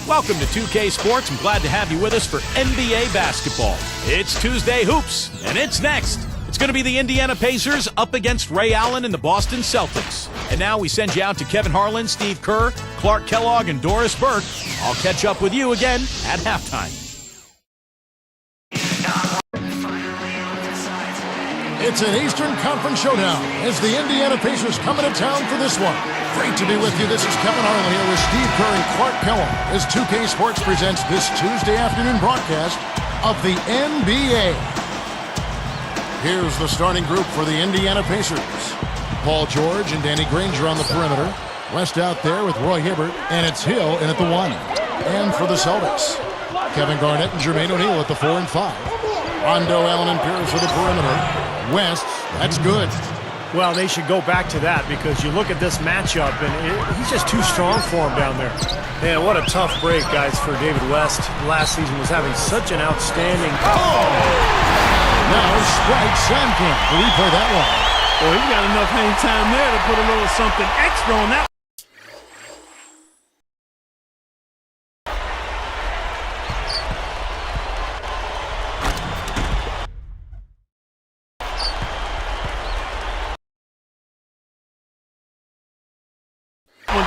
Welcome to 2K Sports. I'm glad to have you with us for NBA basketball. It's Tuesday Hoops, and it's next. It's going to be the Indiana Pacers up against Ray Allen and the Boston Celtics. And now we send you out to Kevin Harlan, Steve Kerr, Clark Kellogg, and Doris Burke. I'll catch up with you again at halftime. It's an Eastern Conference showdown as the Indiana Pacers come into town for this one. Great to be with you. This is Kevin Harlan here with Steve Kerr and Clark Kellogg as 2K Sports presents this Tuesday afternoon broadcast of the NBA. Here's the starting group for the Indiana Pacers. Paul George and Danny Granger on the perimeter. West out there with Roy Hibbert, and it's Hill in at the 1. And for the Celtics, Kevin Garnett and Jermaine O'Neal at the 4 and 5. Rondo, Allen, and Pierce for the perimeter. West, that's good. Well, they should go back to that because you look at this matchup, and he's just too strong for him down there. Man, what a tough break, guys, for David West. Last season was having such an outstanding... Now Sprite Samkin to replay that one. Well, he got enough hang time there to put a little something extra on that.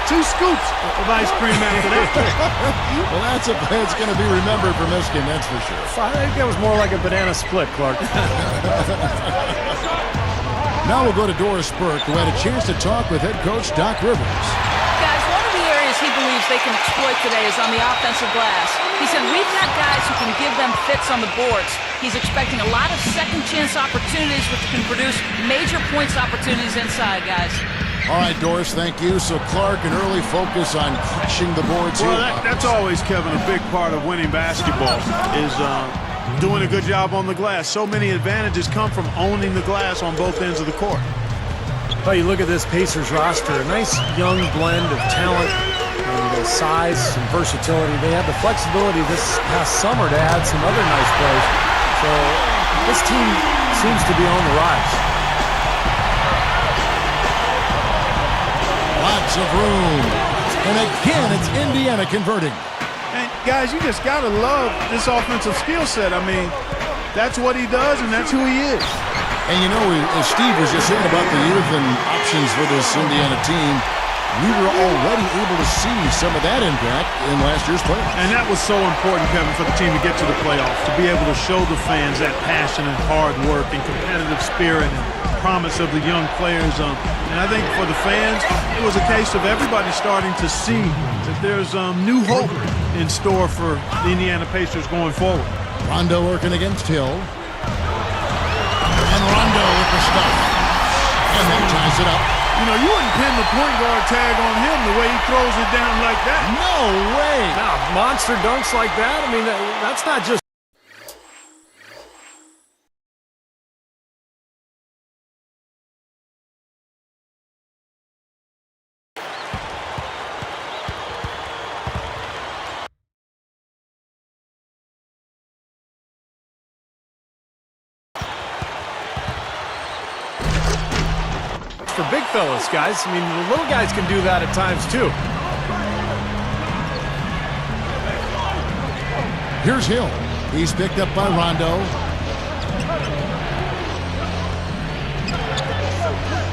Two scoops of ice cream after that. Well, that's a play that's going to be remembered for Michigan, that's for sure. I think that was more like a banana split, Clark. Now we'll go to Doris Burke, who had a chance to talk with head coach Doc Rivers. Guys, one of the areas he believes they can exploit today is on the offensive glass. He said, we've got guys who can give them fits on the boards. He's expecting a lot of second-chance opportunities which can produce major points opportunities inside, guys. All right, Doris, thank you. So, Clark, an early focus on catching the boards here. Well, that's always, Kevin, a big part of winning basketball is doing a good job on the glass. So many advantages come from owning the glass on both ends of the court. Well, you look at this Pacers roster, a nice young blend of talent and size and versatility. They had the flexibility this past summer to add some other nice players. So this team seems to be on the rise. Lots of room. And again, it's Indiana converting. And guys, you just got to love this offensive skill set. I mean, that's what he does, and that's who he is. And you know, as Steve was just saying about the youth and options for this Indiana team, we were already able to see some of that impact in last year's playoffs. And that was so important, Kevin, for the team to get to the playoffs, to be able to show the fans that passion and hard work and competitive spirit and promise of the young players. And I think for the fans, it was a case of everybody starting to see that there's new hope in store for the Indiana Pacers going forward. Rondo working against Hill. And Rondo with the stuff. And that ties it up. You know, you wouldn't pin the point guard tag on him the way he throws it down like that. No way. Now, monster dunks like that, I mean, that's not just... for big fellas, guys. I mean, the little guys can do that at times, too. Here's Hill. He's picked up by Rondo.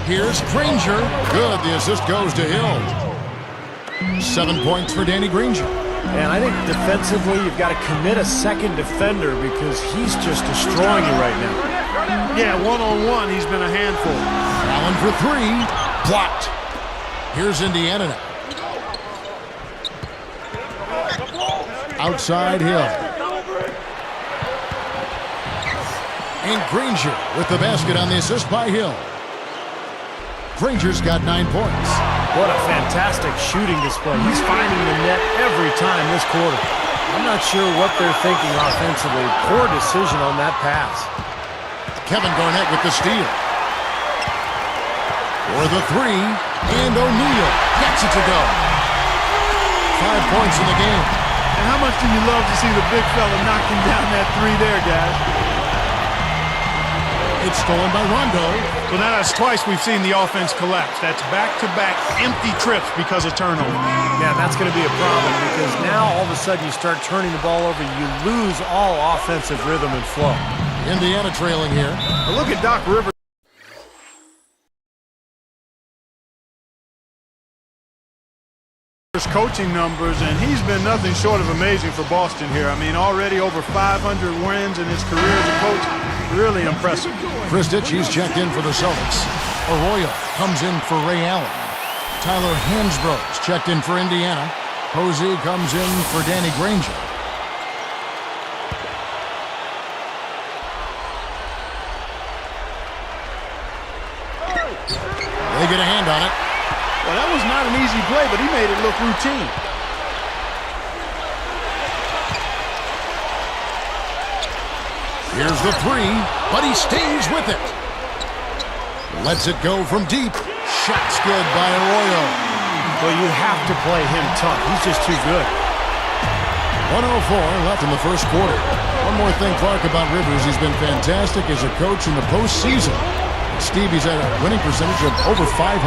Here's Granger. Good. The assist goes to Hill. 7 points for Danny Granger. And I think defensively, you've got to commit a second defender because he's just destroying you right now. Yeah, one-on-one, he's been a handful. Allen for 3. Blocked. Here's Indiana now. Outside Hill. And Granger with the basket on the assist by Hill. Granger's got 9 points. What a fantastic shooting display. He's finding the net every time this quarter. I'm not sure what they're thinking offensively. Poor decision on that pass. Kevin Garnett with the steal. For the 3, and O'Neal gets it to go. 5 points in the game. And how much do you love to see the big fella knocking down that 3 there, guys? It's stolen by Rondo. So now that's twice we've seen the offense collapse. That's back-to-back empty trips because of turnover. Yeah, that's going to be a problem because now all of a sudden you start turning the ball over, you lose all offensive rhythm and flow. Indiana trailing here. But look at Doc Rivers' coaching numbers, and he's been nothing short of amazing for Boston here. I mean, already over 500 wins in his career as a coach. Really impressive. Kristich, he's checked in for the Celtics. Arroyo comes in for Ray Allen. Tyler Hansbrough's checked in for Indiana. Posey comes in for Danny Granger. They get a hand on it. Well, that was not an easy play, but he made it look routine. Here's the three, but he stays with it. Lets it go from deep. Shot's good by Arroyo. Well, you have to play him tough. He's just too good. 1:04 left in the first quarter. One more thing, Clark, about Rivers. He's been fantastic as a coach in the postseason. Steve, he's had a winning percentage of over 500.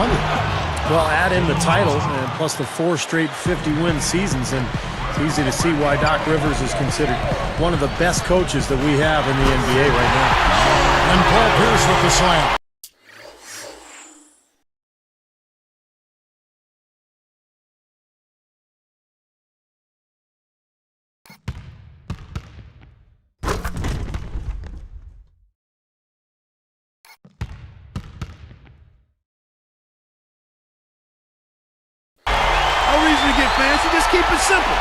Well, add in the title and plus the 4 straight 50-win seasons, and it's easy to see why Doc Rivers is considered one of the best coaches that we have in the NBA right now. And Paul Pierce with the slam. No reason to get fancy, just keep it simple.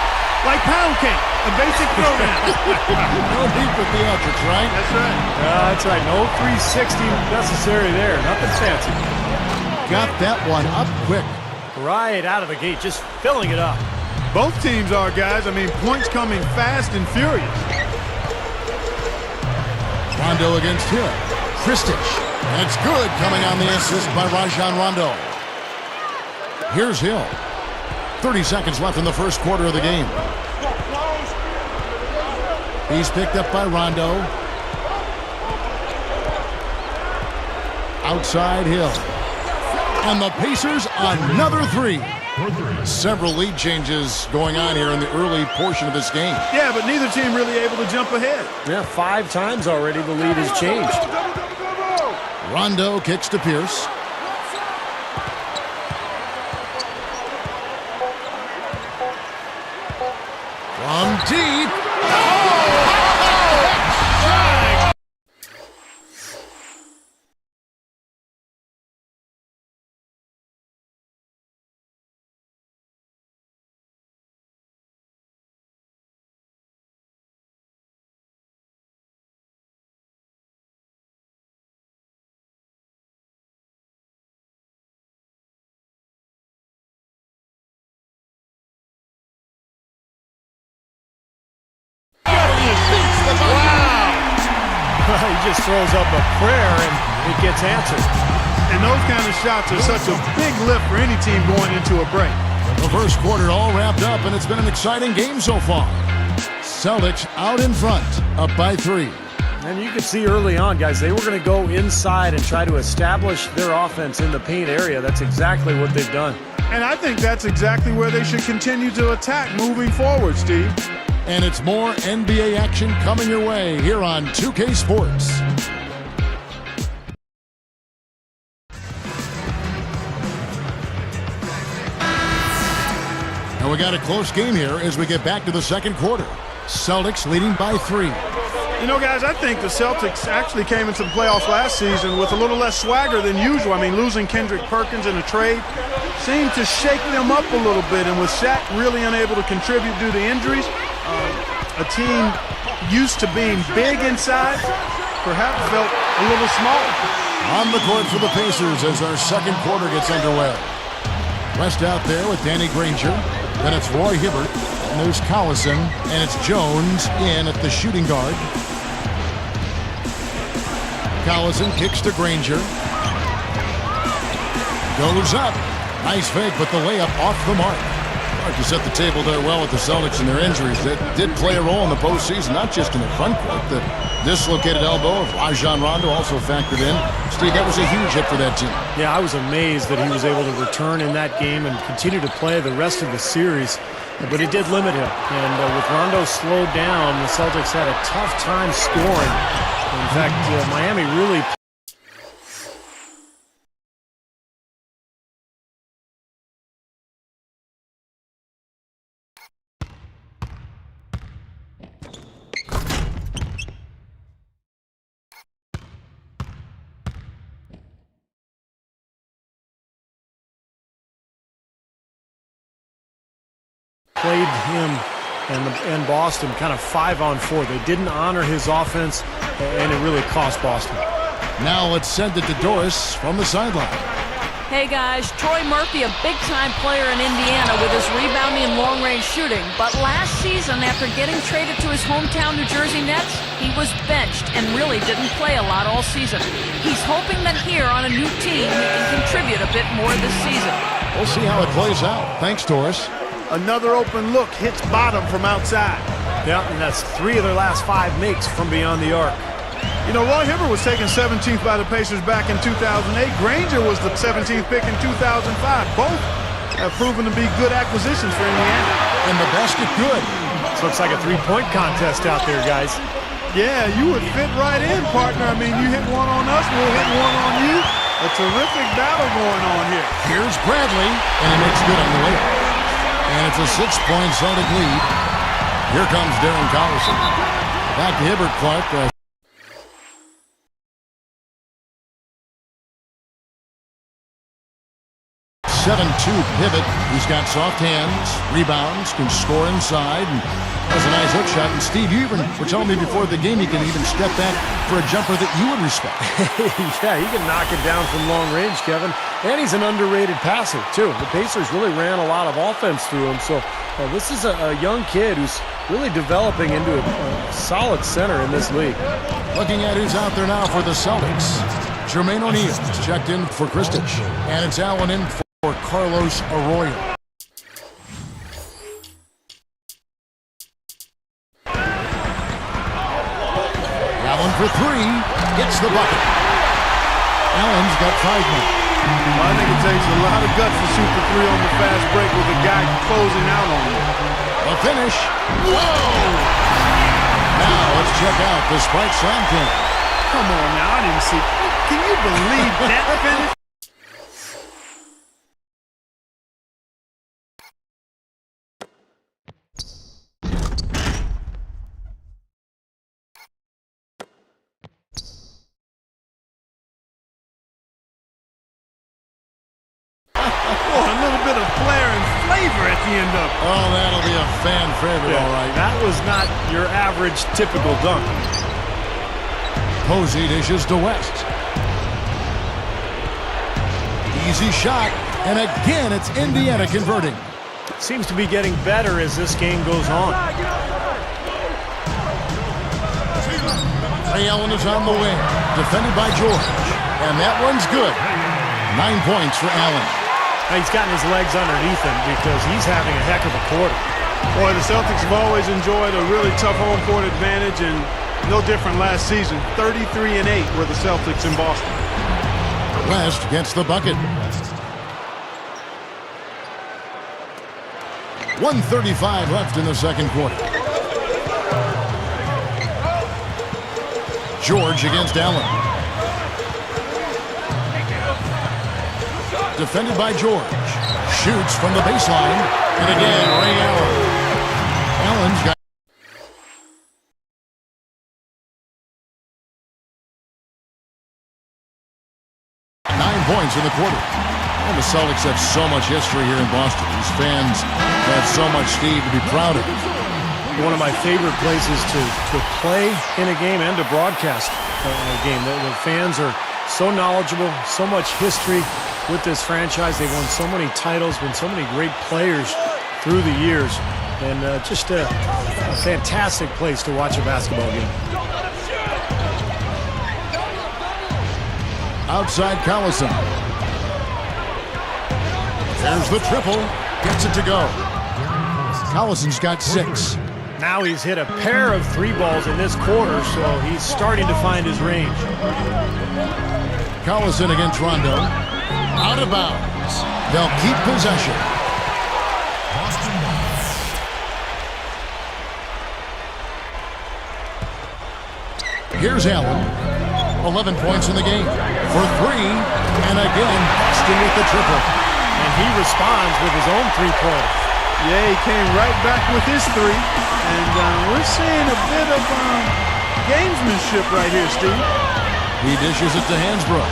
Like pound cake, a basic throwdown. No deep with the theatrics, right? That's right. That's right. No 360 necessary there. Nothing fancy. Got that one up quick. Right out of the gate, just filling it up. Both teams are, guys. I mean, points coming fast and furious. Rondo against Hill. Kristich. And it's good, coming on the assist by Rajon Rondo. Here's Hill. 30 seconds left in the first quarter of the game. He's picked up by Rondo. Outside Hill. And the Pacers, another three. Several lead changes going on here in the early portion of this game. Yeah, but neither team really able to jump ahead. Yeah, 5 times already the lead has changed. Rondo kicks to Pierce. From deep. He just throws up a prayer and it gets answered. And those kind of shots are such a big lift for any team going into a break. The first quarter all wrapped up, and it's been an exciting game so far. Celtics out in front, up by 3. And you could see early on, guys, they were going to go inside and try to establish their offense in the paint area. That's exactly what they've done. And I think that's exactly where they should continue to attack moving forward, Steve. And it's more NBA action coming your way here on 2K Sports. And we got a close game here as we get back to the second quarter. Celtics leading by 3. You know, guys, I think the Celtics actually came into the playoffs last season with a little less swagger than usual. I mean, losing Kendrick Perkins in a trade seemed to shake them up a little bit. And with Shaq really unable to contribute due to injuries, a team used to being big inside perhaps felt a little smaller. On the court for the Pacers as our second quarter gets underway. West out there with Danny Granger. Then it's Roy Hibbert. And there's Collison. And it's Jones in at the shooting guard. Collison kicks to Granger. Goes up. Nice fake, but the layup off the mark. Mark, you set the table there well with the Celtics and their injuries. That did play a role in the postseason, not just in the front court. The dislocated elbow of Rajon Rondo also factored in. Steve, that was a huge hit for that team. Yeah, I was amazed that he was able to return in that game and continue to play the rest of the series. But it did limit him. And with Rondo slowed down, the Celtics had a tough time scoring. In fact, Miami really played him and Boston kind of 5-on-4. They didn't honor his offense, and it really cost Boston. Now let's send it to Doris from the sideline. Hey guys, Troy Murphy, a big-time player in Indiana with his rebounding and long-range shooting. But last season, after getting traded to his hometown New Jersey Nets, he was benched and really didn't play a lot all season. He's hoping that here on a new team, he can contribute a bit more this season. We'll see how it plays out. Thanks, Doris. Another open look hits bottom from outside. Yeah, and that's 3 of their last 5 makes from beyond the arc. You know, Roy Hibbert was taken 17th by the Pacers back in 2008. Granger was the 17th pick in 2005. Both have proven to be good acquisitions for Indiana. And the basket good. This looks like a 3-point contest out there, guys. Yeah, you would fit right in, partner. I mean, you hit one on us, we'll hit one on you. A terrific battle going on here. Here's Bradley, and he makes good on the layup. And it's a 6-point Celtic lead. Here comes Darren Collison. Back to Hibbert, Clark. 7-2 pivot. He's got soft hands, rebounds, can score inside, and has a nice hook shot. And Steve, you even were telling me before the game he can even step back for a jumper that you would respect. Yeah, he can knock it down from long range, Kevin. And he's an underrated passer, too. The Pacers really ran a lot of offense through him. So this is a young kid who's really developing into a solid center in this league. Looking at who's out there now for the Celtics. Jermaine O'Neal checked in for Kristich. And it's Allen in for Carlos Arroyo. Allen for 3. Gets the bucket. Allen's got 5 now. Well, I think it takes a lot of guts to shoot the 3 on the fast break with a guy closing out on him. A finish. Whoa! Now let's check out the Spike Slam King. Come on now, I didn't see. Can you believe that finish? A little bit of flair and flavor at the end of it. Oh, that'll be a fan favorite, all right. That was not your average, typical dunk. Posey dishes to West. Easy shot, and again it's Indiana converting. Seems to be getting better as this game goes on. Ray Allen is on the wing, defended by George, and that one's good. 9 points for Allen. Now he's gotten his legs underneath him because he's having a heck of a quarter. Boy, the Celtics have always enjoyed a really tough home court advantage, and no different last season. 33-8 were the Celtics in Boston. West gets the bucket. 1:35 left in the second quarter. George against Allen. Defended by George. Shoots from the baseline. And again, Ray Allen. Allen's got 9 points in the quarter. And the Celtics have so much history here in Boston. These fans have so much, Steve, to be proud of. One of my favorite places to play in a game and to broadcast a game. The fans are so knowledgeable, so much history with this franchise. They've won so many titles, been so many great players through the years, and just a fantastic place to watch a basketball game. Outside Collison. There's the triple. Gets it to go. Collison's got 6. Now he's hit a pair of 3 balls in this quarter, so he's starting to find his range. Collison against Rondo. Out of bounds. They'll keep possession. Here's Allen. 11 points in the game. For 3. And again, Boston with the triple. And he responds with his own 3-pointer. Yeah, he came right back with his 3. And we're seeing a bit of gamesmanship right here, Steve. He dishes it to Hansbrough.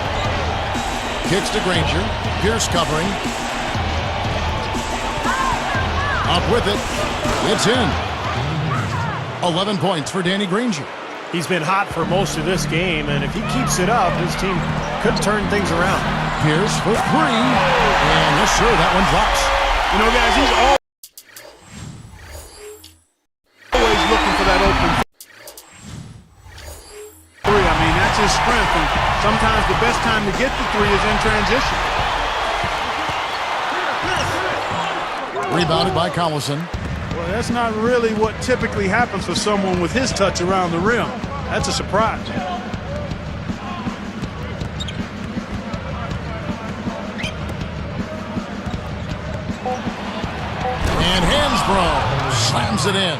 Kicks to Granger. Pierce covering. Up with it. It's in. 11 points for Danny Granger. He's been hot for most of this game, and if he keeps it up, his team could turn things around. Pierce for 3. And yes, sir, that one drops. You know, guys, he's always looking for that open 3. I mean, that's his strength, and sometimes the best time to get the 3 is in transition. Rebounded by Collison. Well, that's not really what typically happens for someone with his touch around the rim. That's a surprise. And Hansbrough slams it in.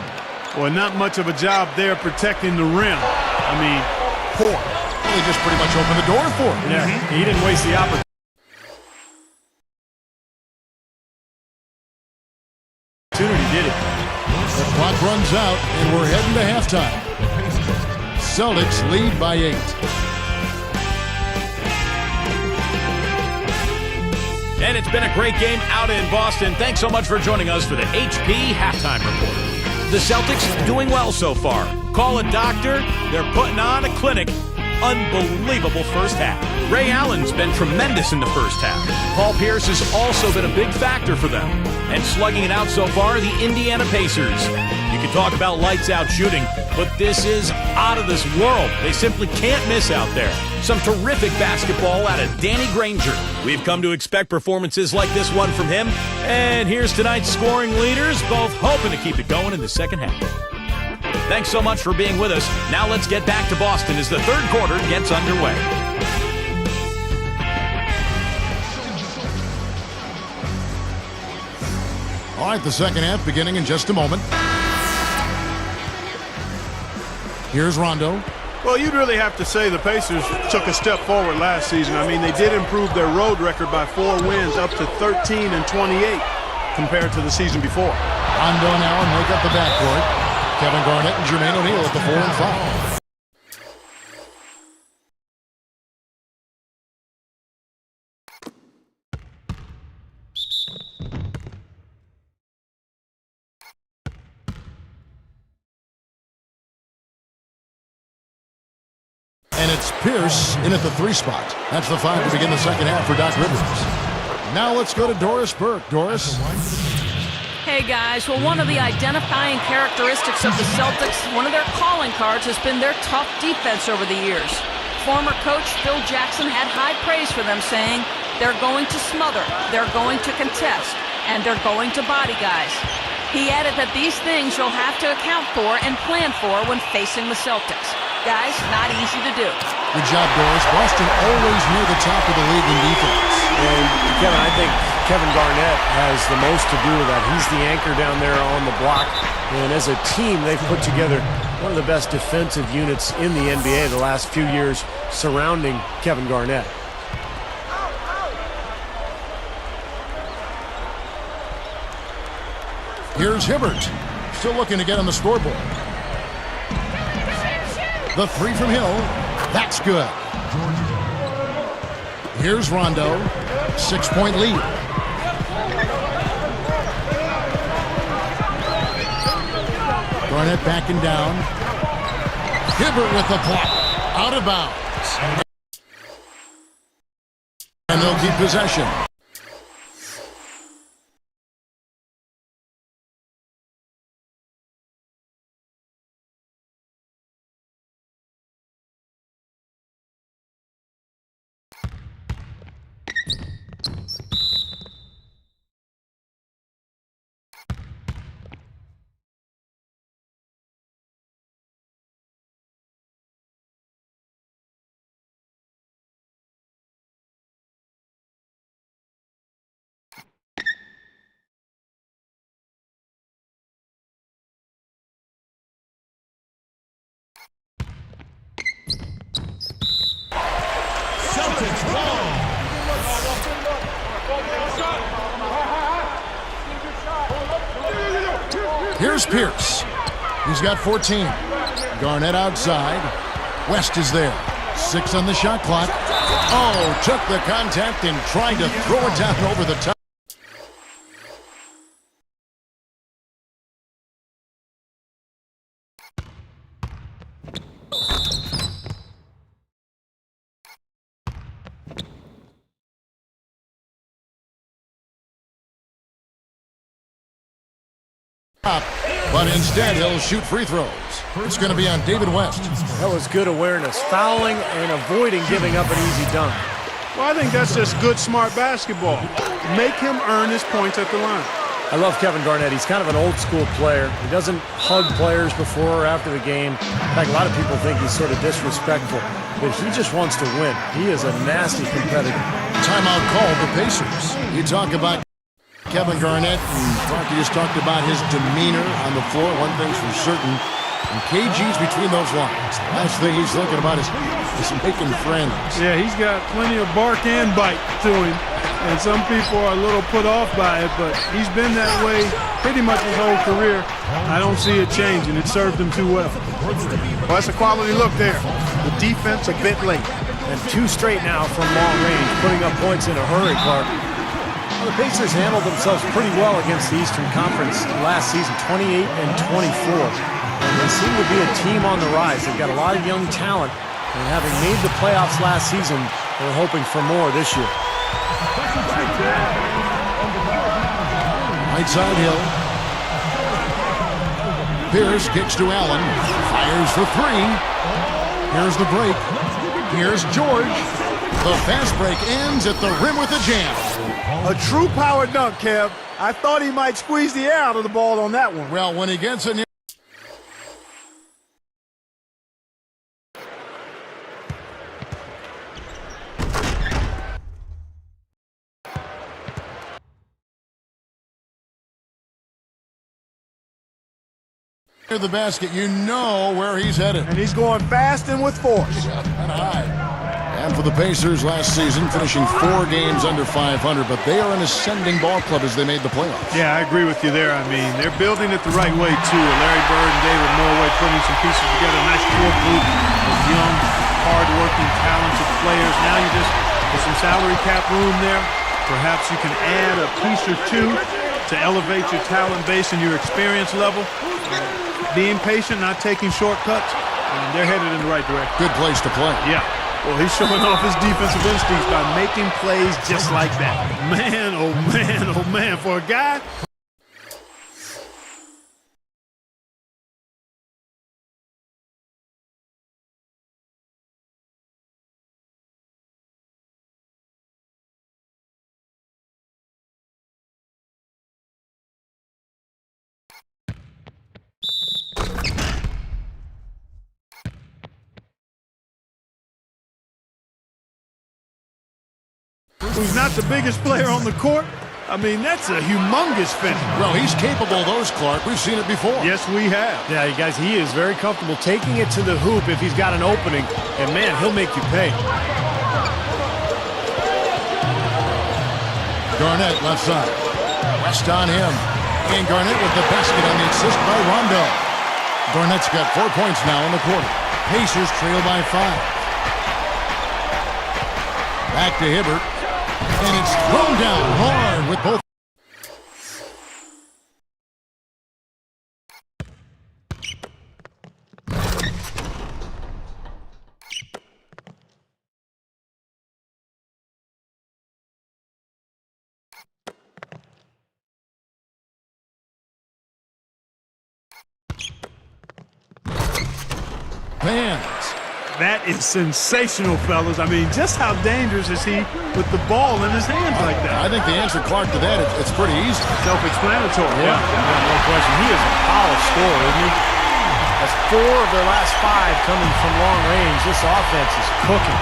Well, not much of a job there protecting the rim. I mean, poor. Well, he just pretty much opened the door for him. Yeah, he didn't waste the opportunity. Did it. The clock runs out, and we're heading to halftime. Celtics lead by 8. And it's been a great game out in Boston. Thanks so much for joining us for the HP Halftime Report. The Celtics doing well so far. Call a doctor. They're putting on a clinic. Unbelievable first half. Ray Allen's been tremendous in the first half. Paul Pierce has also been a big factor for them. And slugging it out so far, the Indiana Pacers. You can talk about lights out shooting, but this is out of this world. They simply can't miss out there. Some terrific basketball out of Danny Granger. We've come to expect performances like this one from him. And here's tonight's scoring leaders, both hoping to keep it going in the second half. Thanks so much for being with us. Now let's get back to Boston as the third quarter gets underway. All right, the second half beginning in just a moment. Here's Rondo. Well, you'd really have to say the Pacers took a step forward last season. I mean, they did improve their road record by 4 wins up to 13-28 compared to the season before. Rondo and Allen make up the backcourt. Kevin Garnett and Jermaine O'Neal at the 4 and 5. And it's Pierce in at the 3 spot. That's the 5 to begin the second half for Doc Rivers. Now let's go to Doris Burke. Doris. Hey guys, well, one of the identifying characteristics of the Celtics, one of their calling cards, has been their tough defense over the years. Former coach Phil Jackson had high praise for them, saying they're going to smother, they're going to contest, and they're going to body guys. He added that these things you'll have to account for and plan for when facing the Celtics. Guys, not easy to do. Good job, Doris. Boston always near the top of the league in defense. And Kevin, I think Kevin Garnett has the most to do with that. He's the anchor down there on the block. And as a team, they've put together one of the best defensive units in the NBA the last few years surrounding Kevin Garnett. Here's Hibbert. Still looking to get on the scoreboard. The 3 from Hill. That's good. Here's Rondo. 6-point lead. Garnett backing down. Hibbert with the block. Out of bounds. And they'll keep possession. Celtics ball. Here's Pierce. He's got 14. Garnett outside. West is there. 6 on the shot clock. Oh, took the contact and tried to throw it down over the top. But instead, he'll shoot free throws. It's going to be on David West. That was good awareness, fouling and avoiding giving up an easy dunk. Well, I think that's just good, smart basketball. Make him earn his points at the line. I love Kevin Garnett. He's kind of an old-school player. He doesn't hug players before or after the game. In fact, a lot of people think he's sort of disrespectful, but he just wants to win. He is a nasty competitor. Timeout called the Pacers. You talk about Kevin Garnett, and Clarky just talked about his demeanor on the floor. One thing's for certain, and KG's between those lines. The last thing he's thinking about is making friends. Yeah, he's got plenty of bark and bite to him, and some people are a little put off by it, but he's been that way pretty much his whole career. I don't see it changing. It served him too well. Well, that's a quality look there. The defense a bit late. And 2 straight now from long range, putting up points in a hurry, Clark. Well, the Pacers handled themselves pretty well against the Eastern Conference last season, 28 and 24. And they seem to be a team on the rise. They've got a lot of young talent, and having made the playoffs last season, they're hoping for more this year. Right side Hill. Pierce kicks to Allen. Fires for 3. Here's the break. Here's George. The fast break ends at the rim with a jam. A true power dunk, Kev. I thought he might squeeze the air out of the ball on that one. Well, when he gets in. The basket, you know where he's headed. And he's going fast and with force. And high. And for the Pacers last season, finishing 4 games under 500, but they are an ascending ball club as they made the playoffs. Yeah, I agree with you there. I mean, they're building it the right way, too. Larry Bird and David Morway putting some pieces together. A nice core group of young, hard-working, talented players. Now you just, with some salary cap room there, perhaps you can add a piece or 2 to elevate your talent base and your experience level. Being patient, not taking shortcuts, and they're headed in the right direction. Good place to play. Yeah. Well, he's showing off his defensive instincts by making plays just like that. Man, oh man, oh man. For a guy... who's not the biggest player on the court. I mean, that's a humongous finish. Well, he's capable of those, Clark. We've seen it before. Yes, we have. Yeah, you guys, he is very comfortable taking it to the hoop if he's got an opening. And, man, he'll make you pay. Garnett left side. West on him. And Garnett with the basket on the assist by Rondo. Garnett's got 4 points now in the quarter. Pacers trail by 5. Back to Hibbert. And it's thrown down hard with both. Fans. That is sensational, fellas. I mean, just how dangerous is he with the ball in his hands like that? I think the answer, Clark, to that, it's pretty easy. Self-explanatory. Yeah, no question. He is a polished scorer, isn't he? That's 4 of their last 5 coming from long range. This offense is cooking.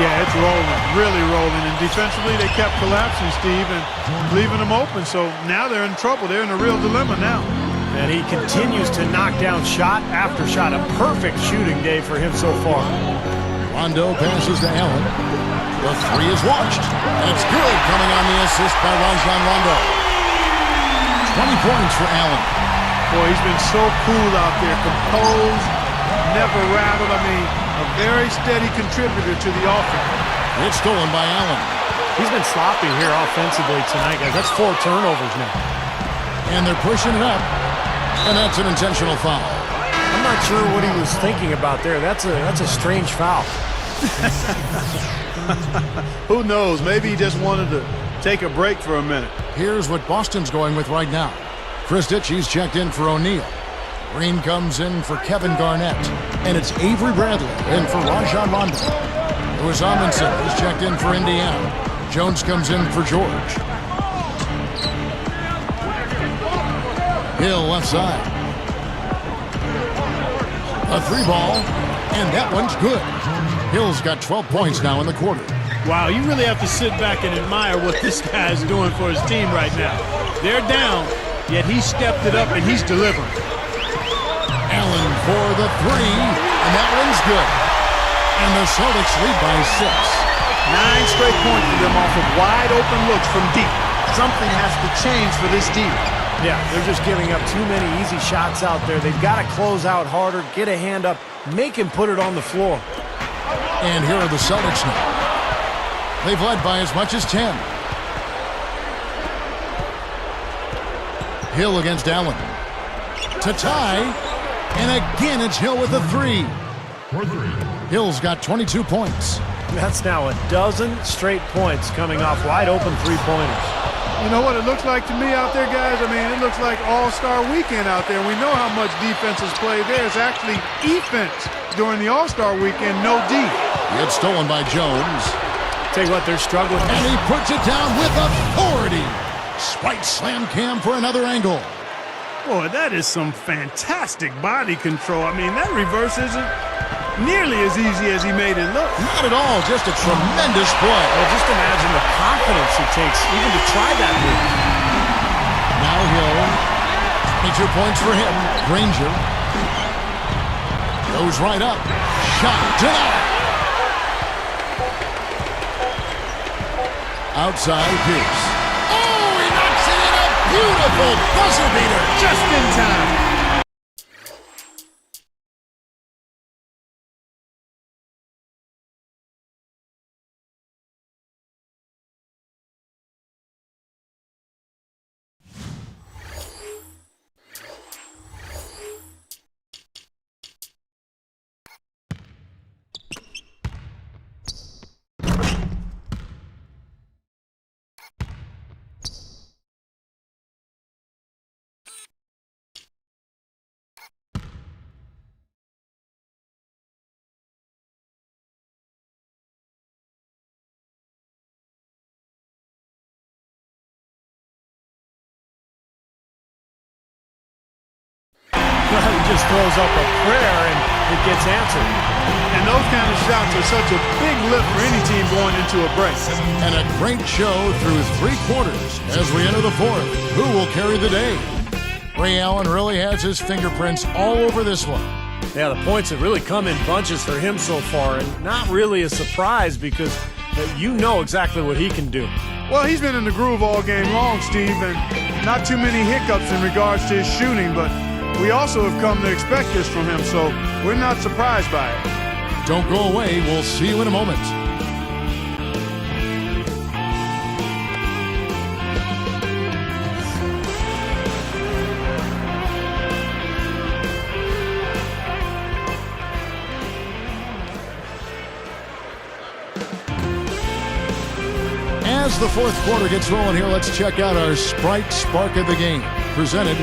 Yeah, it's rolling, really rolling. And defensively, they kept collapsing, Steve, and leaving them open. So now they're in trouble. They're in a real dilemma now. And he continues to knock down shot after shot. A perfect shooting day for him so far. Rondo passes to Allen. The three is launched. And it's good, coming on the assist by Rajon Rondo. 20 points for Allen. Boy, he's been so cool out there, composed, never rattled. I mean, a very steady contributor to the offense. It's stolen by Allen. He's been sloppy here offensively tonight, guys. That's 4 turnovers now. And they're pushing it up. And that's an intentional foul. I'm not sure what he was thinking about there. That's a strange foul. Who knows? Maybe he just wanted to take a break for a minute. Here's what Boston's going with right now. Chris Ditchy's checked in for O'Neal. Green comes in for Kevin Garnett. And it's Avery Bradley in for Rajon Rondo. Lewis Amundsen is checked in for Indiana. Jones comes in for George. Hill left side. A 3-ball, and that one's good. Hill's got 12 points now in the quarter. Wow, you really have to sit back and admire what this guy is doing for his team right now. They're down, yet he stepped it up and he's delivering. Allen for the 3, and that one's good. And the Celtics lead by 6. 9 straight points for them off of wide open looks from deep. Something has to change for this team. Yeah, they're just giving up too many easy shots out there. They've got to close out harder, get a hand up, make him put it on the floor. And here are the Celtics now. They've led by as much as 10. Hill against Allen. To tie. And again, it's Hill with a 3. Hill's got 22 points. That's now a dozen straight points coming off wide open 3-pointers. You know what it looks like to me out there, guys? I mean, it looks like All-Star Weekend out there. We know how much defense is played there. It's actually defense during the All-Star Weekend, no D. It's stolen by Jones. Tell you what, they're struggling. And he puts it down with authority. Spike slam Cam for another angle. Boy, that is some fantastic body control. I mean, that reverse isn't nearly as easy as he made it look. Not at all, just a tremendous play. Well, just imagine the confidence it takes even to try that move. Now Hill, 22 points for him. Granger goes right up. Shot denied. Outside Pierce. Oh, he knocks it in, a beautiful buzzer beater. Just in time. He just throws up a prayer and it gets answered. And those kind of shots are such a big lift for any team going into a break. And a great show through 3 quarters as we enter the 4th. Who will carry the day? Ray Allen really has his fingerprints all over this one. Yeah, the points have really come in bunches for him so far, and not really a surprise because you know exactly what he can do. Well, he's been in the groove all game long, Steve, and not too many hiccups in regards to his shooting, but we also have come to expect this from him, so we're not surprised by it. Don't go away. We'll see you in a moment. As the 4th quarter gets rolling here, let's check out our Sprite Spark of the Game, presented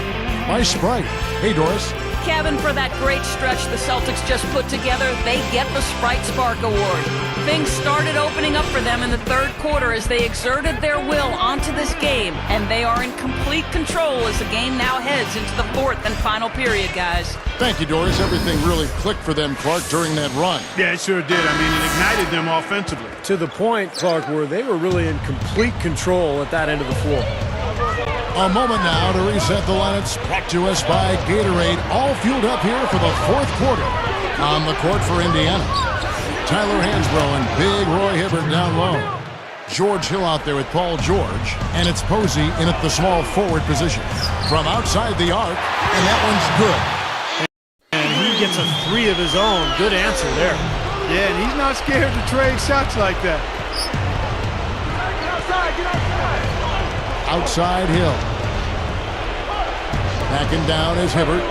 by Sprite. Hey, Doris. Kevin, for that great stretch the Celtics just put together, they get the Sprite Spark Award. Things started opening up for them in the 3rd quarter as they exerted their will onto this game, and they are in complete control as the game now heads into the 4th and final period, guys. Thank you, Doris. Everything really clicked for them, Clark, during that run. Yeah, it sure did. I mean, it ignited them offensively. To the point, Clark, where they were really in complete control at that end of the floor. A moment now to reset the lineups, brought to us by Gatorade, all fueled up here for the 4th quarter. On the court for Indiana. Tyler Hansbrough and big Roy Hibbert down low. George Hill out there with Paul George, and it's Posey in at the small forward position. From outside the arc, and that one's good. And he gets a 3 of his own. Good answer there. Yeah, and he's not scared to trade shots like that. Outside Hill. Backing down is Hibbert.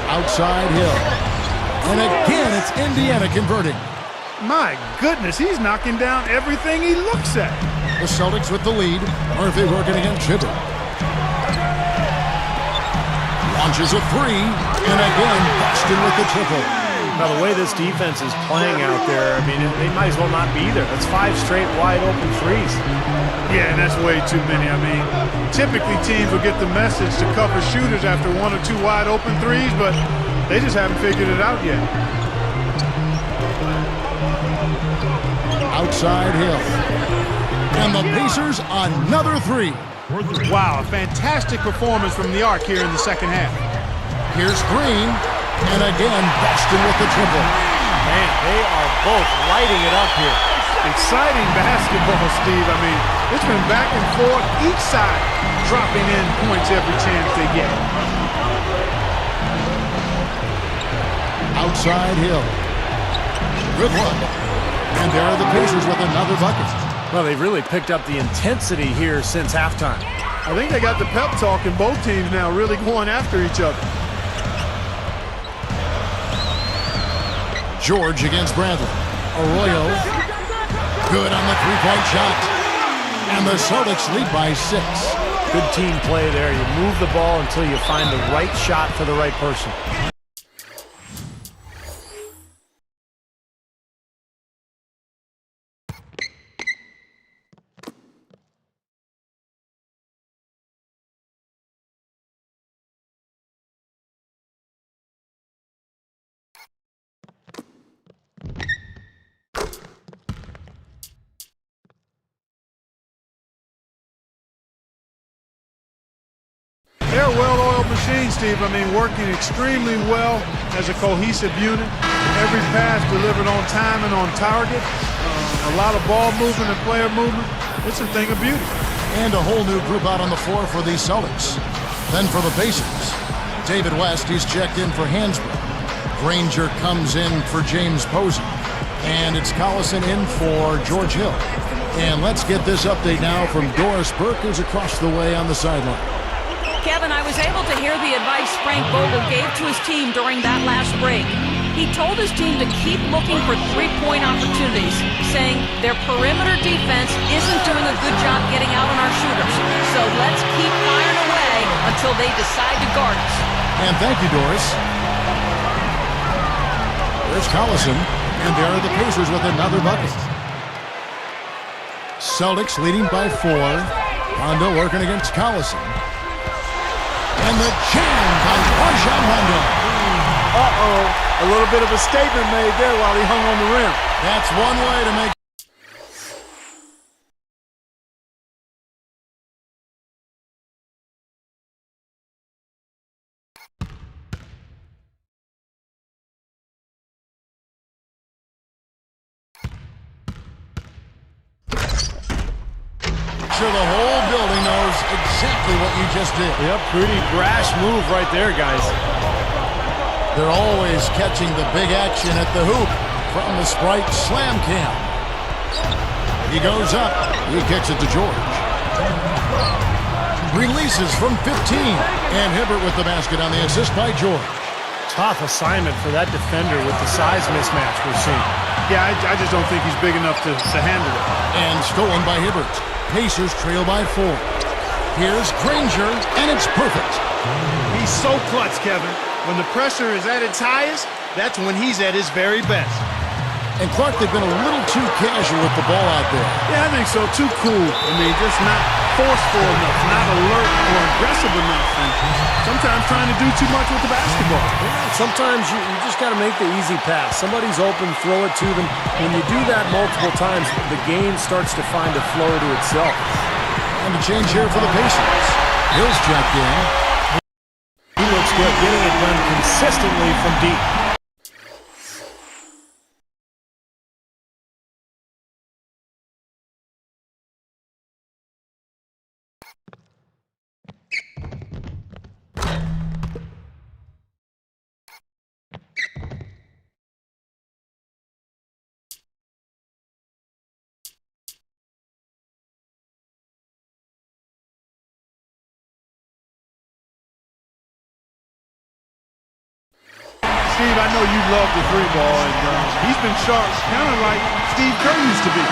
Outside Hill. And again, it's Indiana converting. My goodness, he's knocking down everything he looks at. The Celtics with the lead. Murphy working against Hibbert. Launches a 3. And again, Boston with the triple. Now, the way this defense is playing out there, I mean, they might as well not be there. That's 5 straight wide open threes. Yeah, and that's way too many. I mean, typically teams will get the message to cover shooters after 1 or 2 wide open threes, but they just haven't figured it out yet. Outside Hill. And the Pacers another 3. Wow, a fantastic performance from the arc here in the second half. Here's Green. And again, Boston with the triple. Man, they are both lighting it up here. Exciting basketball, Steve. I mean, it's been back and forth, each side dropping in points every chance they get. Outside Hill. Good one. And there are the Pacers with another bucket. Well, they've really picked up the intensity here since halftime. I think they got the pep talk in both teams now, really going after each other. George against Bradley. Arroyo. Good on the three-point shot. And the Celtics lead by 6. Good team play there. You move the ball until you find the right shot for the right person. They're a well-oiled machine, Steve. I mean, working extremely well as a cohesive unit. Every pass delivered on time and on target. A lot of ball movement and player movement. It's a thing of beauty. And a whole new group out on the floor for the Celtics. Then for the Pacers, David West, he's checked in for Hansbrough. Granger comes in for James Posey. And it's Collison in for George Hill. And let's get this update now from Doris Burke, who's across the way on the sideline. Kevin, I was able to hear the advice Frank Vogel gave to his team during that last break. He told his team to keep looking for three-point opportunities, saying their perimeter defense isn't doing a good job getting out on our shooters. So let's keep firing away until they decide to guard us. And thank you, Doris. There's Collison, and there are the Pacers with another bucket. Celtics leading by 4. Rondo working against Collison. And the jam by Rajon Rondo. Uh-oh. A little bit of a statement made there while he hung on the rim. That's one way to make sure the whole building knows exactly what you just did. Yep, pretty brash move right there, guys. They're always catching the big action at the hoop from the Sprite Slam Cam. He goes up. He kicks it to George. Releases from 15. And Hibbert with the basket on the assist by George. Tough assignment for that defender with the size mismatch we're seeing. Yeah, I just don't think he's big enough to handle it. And stolen by Hibbert. Pacers trail by 4. Here's Granger, and it's perfect. He's so clutch, Kevin. When the pressure is at its highest, that's when he's at his very best. And Clark, they've been a little too casual with the ball out there. Yeah, I think so. Too cool. I mean, just not forceful enough, not alert or aggressive enough. And sometimes trying to do too much with the basketball. Yeah, sometimes you just got to make the easy pass. Somebody's open, throw it to them. When you do that multiple times, the game starts to find a flow to itself. And the change here for the Pacers. Hill's checked in. He looks good, getting it done consistently from deep. Steve, I know you love the three ball, and he's been sharp, kind of like Steve Kerr used to be.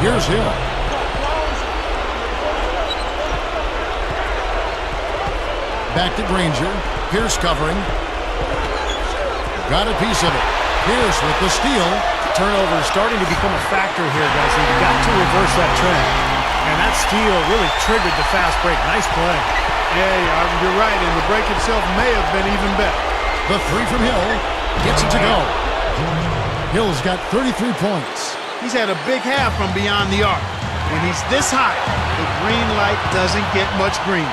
Here's Hill. Back to Granger. Pierce covering. Got a piece of it. Pierce with the steal. Turnover is starting to become a factor here, guys. You've got to reverse that trend. And that steal really triggered the fast break. Nice play. Yeah, you're right, and the break itself may have been even better. The three from Hill. Gets it to go. Hill's got 33 points. He's had a big half from beyond the arc. When he's this high, the green light doesn't get much green.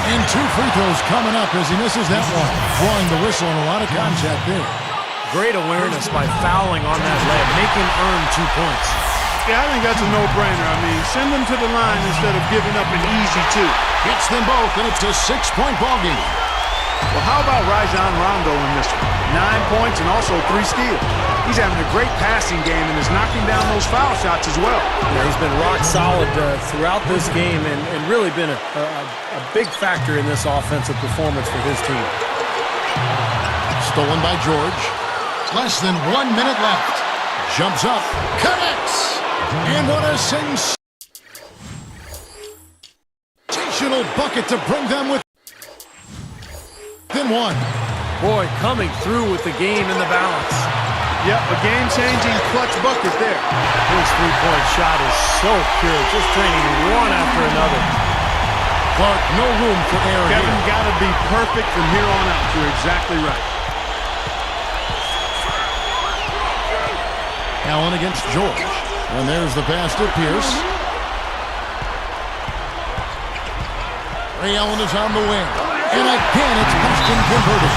And 2 free throws coming up as he misses that one. Blowing the whistle and a lot of contact there. Great awareness by fouling on that leg. Make him earn 2 points. Yeah, I think that's a no-brainer. I mean, send them to the line instead of giving up an easy 2. Hits them both, and it's a 6-point ball game. Well, how about Rajon Rondo in this one? 9 points and also 3 steals. He's having a great passing game and is knocking down those foul shots as well. Yeah, he's been rock solid throughout this game and really been a big factor in this offensive performance for his team. Stolen by George. Less than 1 minute left. Jumps up. Connects. And what a sensational bucket to bring them within 1. Boy, coming through with the game in the balance. Yep, a game-changing clutch bucket there. His three-point shot is so pure, just draining one after another. Clark, no room for error here. Kevin, got to be perfect from here on out. You're exactly right. Allen against George. And there's the pass to Pierce. Ray Allen is on the wing. And again, it's Boston converted.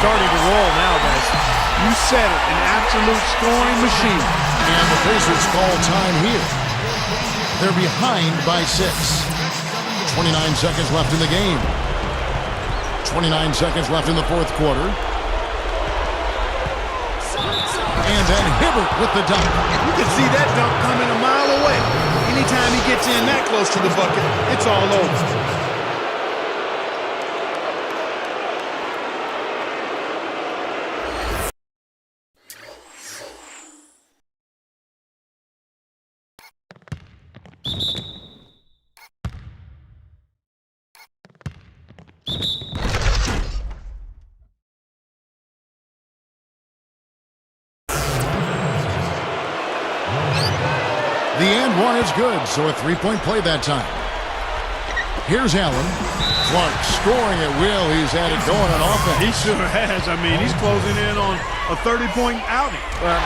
Starting to roll now, guys. You said it, an absolute scoring machine. And the Pacers call time here. They're behind by 6. 29 seconds left in the game. 29 seconds left in the fourth quarter. And then Hibbert with the dunk. You can see that dunk coming a mile away. Anytime he gets in that close to the bucket, it's all over. The and one is good, so a 3-point play that time. Here's Allen. Clark scoring at will. He's had it going on offense. He sure has. I mean, he's closing in on a 30-point outing. Well,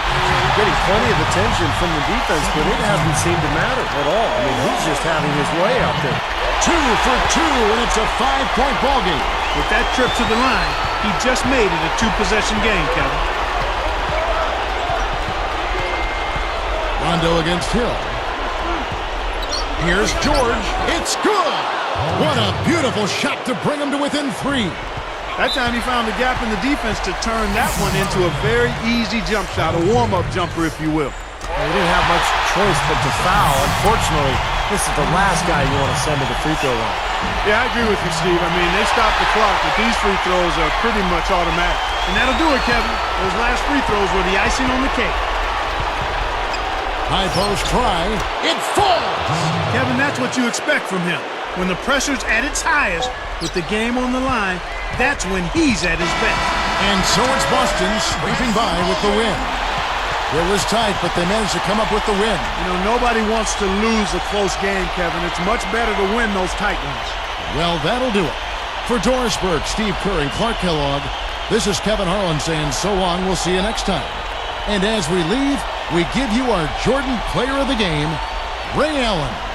getting plenty of attention from the defense, but it hasn't seemed to matter at all. I mean, he's just having his way out there. 2 for 2, and it's a 5-point ball game. With that trip to the line, he just made it a 2-possession game, Kevin. Rondo against Hill. Here's George. It's good. What a beautiful shot to bring him to within 3. That time he found the gap in the defense to turn that one into a very easy jump shot, a warm-up jumper, if you will. Well, he didn't have much choice but to foul. Unfortunately, this is the last guy you want to send to the free throw line. Yeah, I agree with you, Steve. I mean, they stopped the clock, but these free throws are pretty much automatic. And that'll do it, Kevin. Those last free throws were the icing on the cake. High post try. It falls. Kevin, that's what you expect from him. When the pressure's at its highest, with the game on the line, that's when he's at his best. And so it's Boston scraping by with the win. It was tight, but they managed to come up with the win. You know, nobody wants to lose a close game, Kevin. It's much better to win those tight ones. Well, that'll do it. For Doris Burke, Steve Curry, Clark Kellogg, This is Kevin Harlan saying so long. We'll see you next time. And as we leave, we give you our Jordan Player of the Game, Ray Allen.